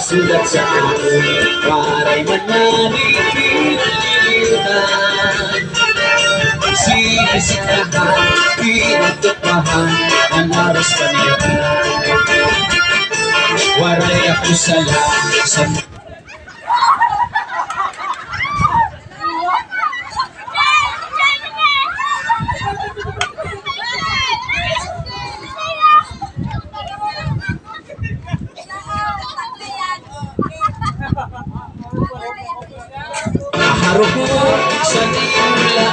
sulat sa akong waray manaming pinalilitan. Sinisikahan, pinagtupahan, ang aras panilahan. Waray ako sala sa Haruko sa nilala,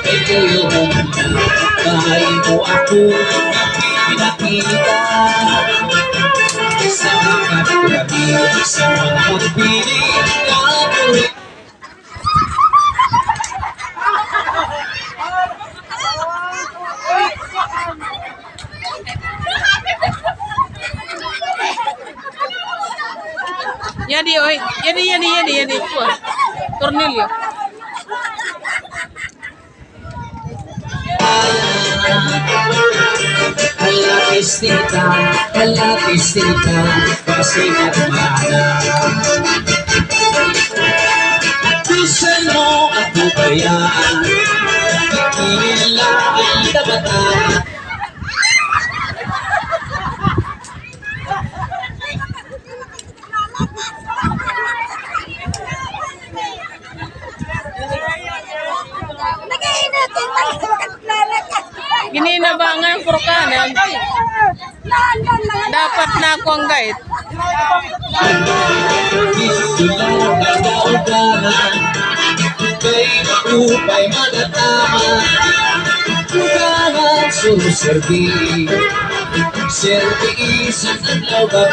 ikaw yung kahit mo ako pinakita sa mga kami, sa mga pagpiling ako. Jadi, oi, jadi. Cornelio. Halapis tita, kasi nagmana. Bisan mo ako kaya, ikinila ang tabata. Gini na ba nga yung purkanan? Dapat na ako ang guide. Kay maupay magatama, kudangan suserbi, serviisan ang lawag,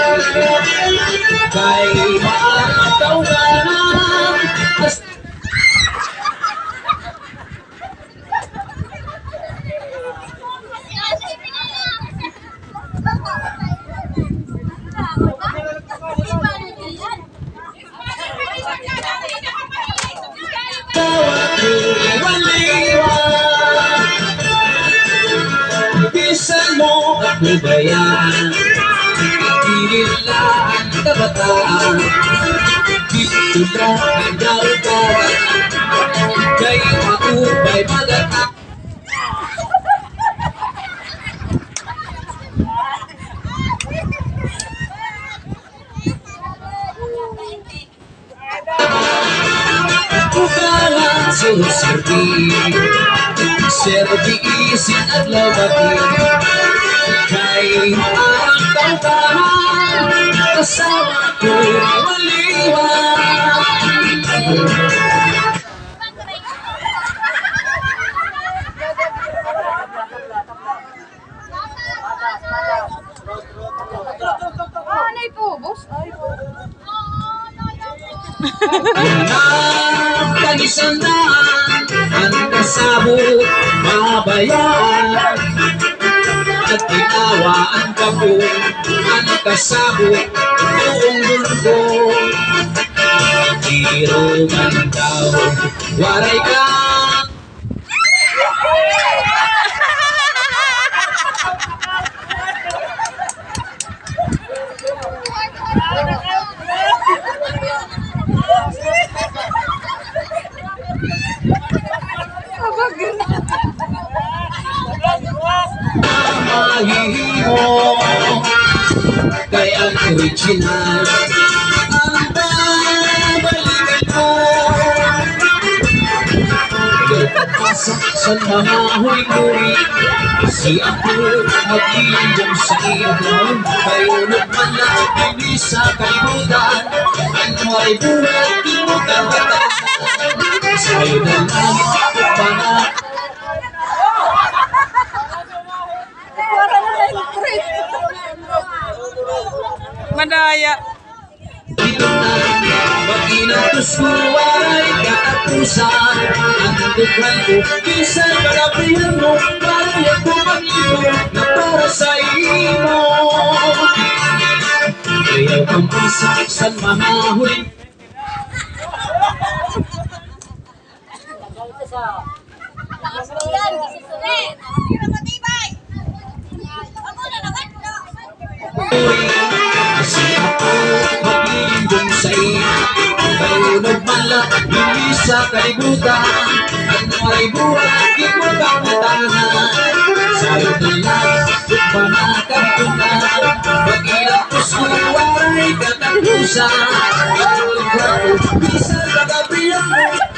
kay maataw ka na. Bisan mo ako bayan, ikinila ang kabataan. Dito lang ang daw-daw, kay maupay magatang. Kukalang suserbi, serviisin at lawagin, kay ang tawtahan, kasama ko maliwan. Ay po, boss. Pagisandaan ang kasabot, mabayaan at ginawa ang kapong ang kasabot buong mundo. Hiro man daw, waray ka. Mahihimo kay ang original ang babalikan mo. Pagpasok sa mga huri-huri, si ako mag-iinjong sa iyo. Kayo nagmanang hindi sa kalimutan, ang ay buhay timutan kata. Sa'yo na lang ako pangat. Madaya. Mag-inatos ko ay katapusan, ang dugay ko kisay kalapihan mo, parang ako mag-ibo na para sa imo. Kaya kang pisak sa mga huli. Hindi sa kalibutan ang may buhay di mo kapatanan. Sa itinay, pagmanakampunan, pag-ilapos mo waray katapusan. Ikaw, isa kagabihan mo